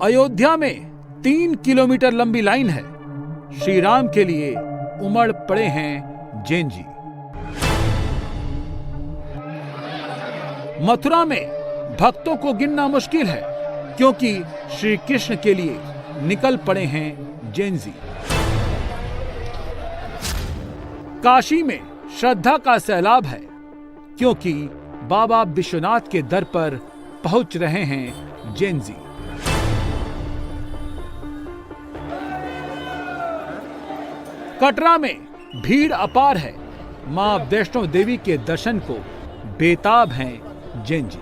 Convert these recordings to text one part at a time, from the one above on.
अयोध्या में 3 किलोमीटर लंबी लाइन है। श्री राम के लिए उमड़ पड़े हैं जैन जी। मथुरा में भक्तों को गिनना मुश्किल है, क्योंकि श्री कृष्ण के लिए निकल पड़े हैं जैन जी। काशी में श्रद्धा का सैलाब है, क्योंकि बाबा विश्वनाथ के दर पर पहुंच रहे हैं जैन जी। कटरा में भीड़ अपार है। मां वैष्णो देवी के दर्शन को बेताब हैं जैन जी।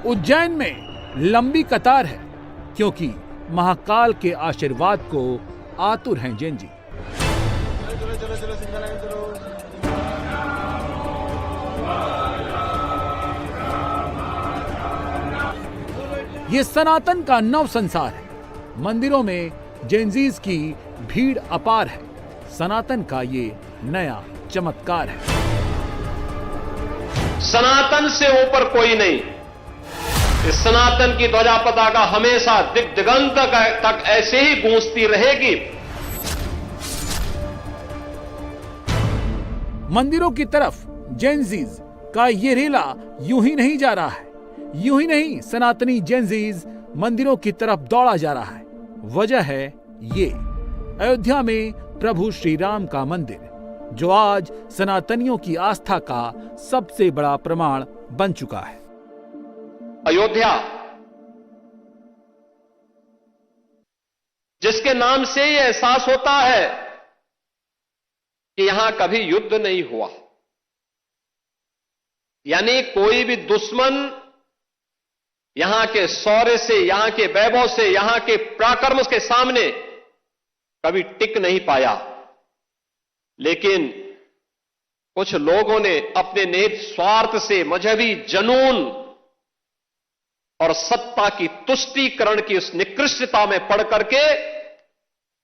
उज्जैन में लंबी कतार है, क्योंकि महाकाल के आशीर्वाद को आतुर हैं जैन जी। ये सनातन का नव संसार है। मंदिरों में जैनजीज की भीड़ अपार है। सनातन का ये नया चमत्कार है। सनातन से ऊपर कोई नहीं। इस सनातन की ध्वजा पताका हमेशा दिग दिगंत तक ऐसे ही गूंजती रहेगी। मंदिरों की तरफ जैनजीज का ये रेला यूं ही नहीं जा रहा है। यूं ही नहीं, सनातनी जैनजीज मंदिरों की तरफ दौड़ा जा रहा है। वजह है ये अयोध्या में प्रभु श्री राम का मंदिर, जो आज सनातनियों की आस्था का सबसे बड़ा प्रमाण बन चुका है। अयोध्या, जिसके नाम से यह एहसास होता है कि यहां कभी युद्ध नहीं हुआ, यानी कोई भी दुश्मन यहां के शौर्य से, यहां के वैभव से, यहां के पराक्रम के सामने कभी टिक नहीं पाया। लेकिन कुछ लोगों ने अपने निहित स्वार्थ से, मजहबी जनून और सत्ता की तुष्टीकरण की उस निकृष्टता में पड़ करके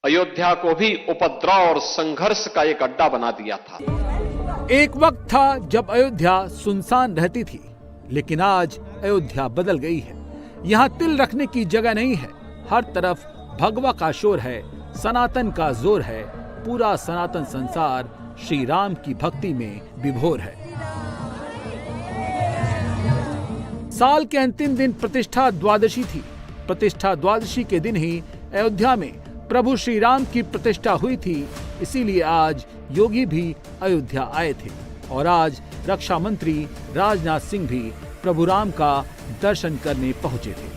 अयोध्या को भी उपद्रव और संघर्ष का एक अड्डा बना दिया था। एक वक्त था जब अयोध्या सुनसान रहती थी, लेकिन आज अयोध्या बदल गई है। यहाँ तिल रखने की जगह नहीं है। हर तरफ भगवा का शोर है, सनातन का जोर है। पूरा सनातन संसार श्री राम की भक्ति में विभोर है। साल के अंतिम दिन प्रतिष्ठा द्वादशी थी। प्रतिष्ठा द्वादशी के दिन ही अयोध्या में प्रभु श्री राम की प्रतिष्ठा हुई थी। इसीलिए आज योगी भी अयोध्या आए थे, और आज रक्षा मंत्री राजनाथ सिंह भी प्रभु राम का दर्शन करने पहुंचे थे।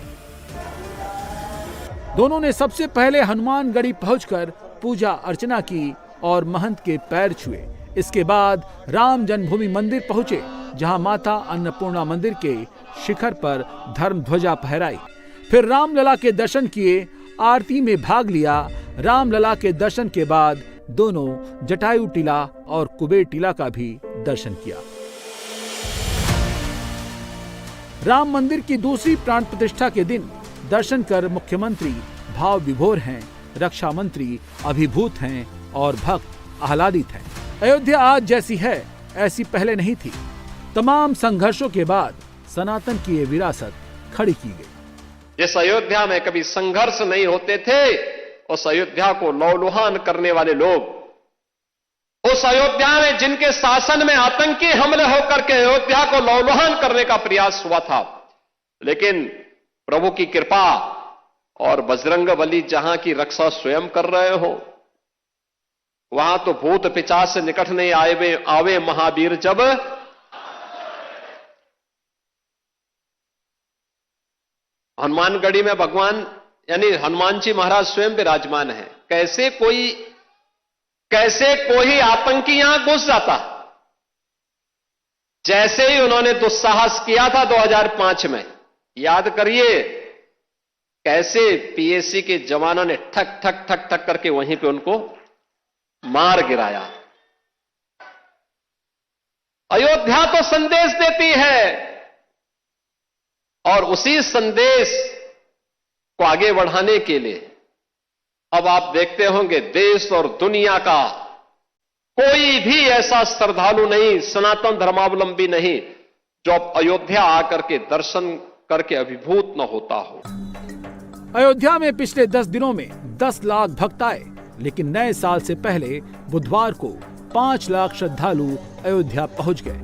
दोनों ने सबसे पहले हनुमानगढ़ी पहुंचकर पूजा अर्चना की और महंत के पैर छुए। इसके बाद राम जन्मभूमि मंदिर पहुंचे, जहां माता अन्नपूर्णा मंदिर के शिखर पर धर्म ध्वजा फहराई। फिर रामलला के दर्शन किए, आरती में भाग लिया। रामलला के दर्शन के बाद दोनों जटायु टीला और कुबेर टीला का भी दर्शन किया। राम मंदिर की दूसरी प्राण प्रतिष्ठा के दिन दर्शन कर मुख्यमंत्री भाव विभोर हैं, रक्षा मंत्री अभिभूत हैं और भक्त आह्लादित हैं। अयोध्या आज जैसी है, ऐसी पहले नहीं थी। तमाम संघर्षों के बाद सनातन की ये विरासत खड़ी की गई। जिस अयोध्या में कभी संघर्ष नहीं होते थे, उस अयोध्या को लौलुहान करने वाले लोग, उस अयोध्या में जिनके शासन में आतंकी हमले होकर के अयोध्या को लौलुहान करने का प्रयास हुआ था, लेकिन प्रभु की कृपा और बजरंगबली जहां की रक्षा स्वयं कर रहे हो, वहां तो भूत पिशाच से निकट नहीं आवे महावीर जब। हनुमानगढ़ी में भगवान यानी हनुमान जी महाराज स्वयं विराजमान है। कैसे कोई आतंकी यहां घुस जाता, जैसे ही उन्होंने दुस्साहस किया था 2005 में, याद करिए कैसे पीएसी के जवानों ने ठक ठक ठक ठक करके वहीं पे उनको मार गिराया। अयोध्या तो संदेश देती है, और उसी संदेश को आगे बढ़ाने के लिए अब आप देखते होंगे देश और दुनिया का कोई भी ऐसा श्रद्धालु नहीं, सनातन धर्मावलंबी नहीं, जो अब अयोध्या आकर के दर्शन करके अभिभूत न होता हो। अयोध्या में पिछले 10 दिनों में 10 लाख भक्त आए, लेकिन नए साल से पहले बुधवार को 5 लाख श्रद्धालु अयोध्या पहुंच गए।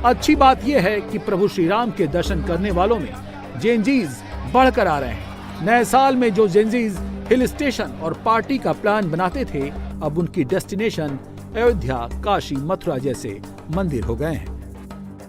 अच्छी बात यह है कि प्रभु श्री राम के दर्शन करने वालों में जेनजीज बढ़कर आ रहे हैं। नए साल में जो जेनजीज हिल स्टेशन और पार्टी का प्लान बनाते थे, अब उनकी डेस्टिनेशन अयोध्या, काशी, मथुरा जैसे मंदिर हो गए हैं।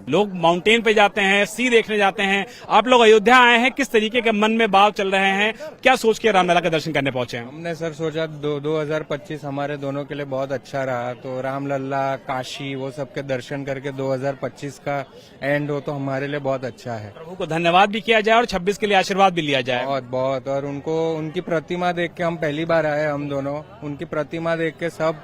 लोग माउंटेन पे जाते हैं, सी देखने जाते हैं। आप लोग अयोध्या आए हैं, किस तरीके के मन में भाव चल रहे हैं, क्या सोच के रामलला का दर्शन करने पहुंचे हैं? हमने सर सोचा 2025 हमारे दोनों के लिए बहुत अच्छा रहा, तो रामलला, काशी वो सब के दर्शन करके 2025 का एंड हो तो हमारे लिए बहुत अच्छा है। प्रभु को धन्यवाद भी किया जाए और 26 के लिए आशीर्वाद भी लिया जाए। बहुत बहुत, और उनको उनकी प्रतिमा देख के, हम पहली बार आए हम दोनों, उनकी प्रतिमा देख के सब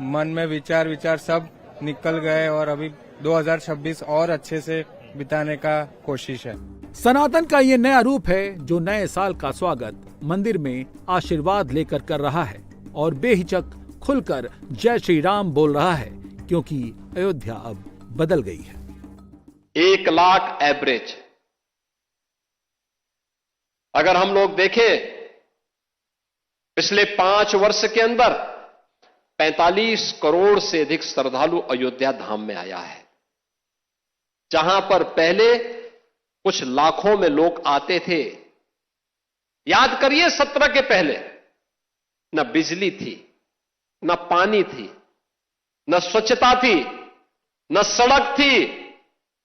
मन में विचार सब निकल गए और अभी 2026 और अच्छे से बिताने का कोशिश है। सनातन का ये नया रूप है जो नए साल का स्वागत मंदिर में आशीर्वाद लेकर कर रहा है और बेहिचक खुलकर जय श्री राम बोल रहा है, क्योंकि अयोध्या अब बदल गई है। 1 लाख एवरेज अगर हम लोग देखें, पिछले 5 वर्ष के अंदर 45 करोड़ से अधिक श्रद्धालु अयोध्या धाम में आया है। जहां पर पहले कुछ लाखों में लोग आते थे। याद करिए, 17 के पहले न बिजली थी, न पानी थी, न स्वच्छता थी, न सड़क थी,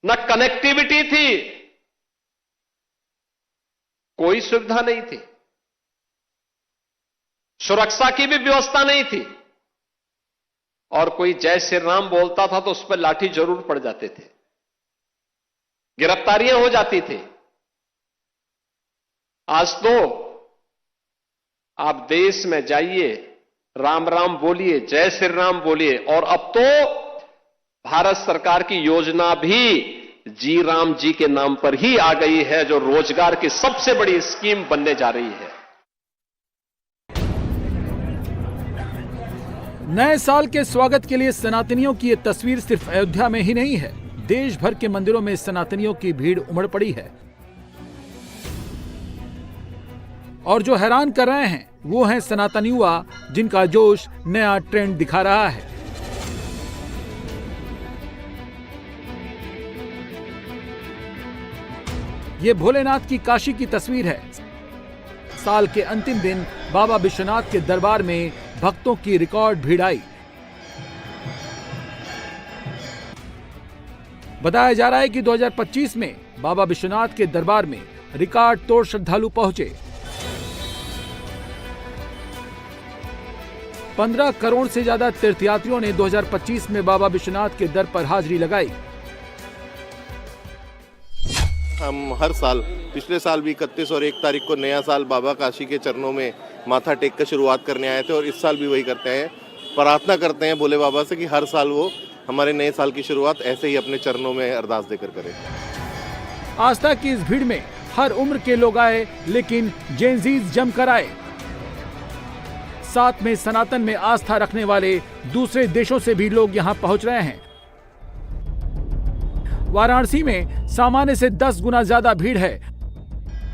न कनेक्टिविटी थी, कोई सुविधा नहीं थी, सुरक्षा की भी व्यवस्था नहीं थी, और कोई जय श्री राम बोलता था तो उस पर लाठी जरूर पड़ जाते थे, गिरफ्तारियां हो जाती थी। आज तो आप देश में जाइए, राम राम बोलिए, जय श्री राम बोलिए, और अब तो भारत सरकार की योजना भी जी राम जी के नाम पर ही आ गई है, जो रोजगार की सबसे बड़ी स्कीम बनने जा रही है। नए साल के स्वागत के लिए सनातनियों की ये तस्वीर सिर्फ अयोध्या में ही नहीं है, देश भर के मंदिरों में सनातनियों की भीड़ उमड़ पड़ी है। और जो हैरान कर रहे हैं वो हैं सनातन युवा, जिनका जोश नया ट्रेंड दिखा रहा है। ये भोलेनाथ की काशी की तस्वीर है। साल के अंतिम दिन बाबा विश्वनाथ के दरबार में भक्तों की रिकॉर्ड भीड़ आई। बताया जा रहा है कि 2025 में बाबा विश्वनाथ के दरबार में रिकॉर्ड तोड़ श्रद्धालु पहुंचे। 15 करोड़ से ज्यादा तीर्थयात्रियों ने 2025 में बाबा विश्वनाथ के दर पर हाजिरी लगाई। हम हर साल, पिछले साल भी 31 और 1 तारीख को नया साल बाबा काशी के चरणों में माथा टेक कर शुरुआत करने आए थे, और इस साल भी वही करते हैं। प्रार्थना करते हैं भोले बाबा से कि हर साल वो हमारे नए साल की शुरुआत ऐसे ही अपने चरणों में अरदास देकर करें। आस्था की इस भीड़ में हर उम्र के लोग आए, लेकिन जेनजीज जमकर आए। साथ में सनातन में आस्था रखने वाले दूसरे देशों से भी लोग यहां पहुंच रहे हैं। वाराणसी में सामान्य से 10 गुना ज्यादा भीड़ है।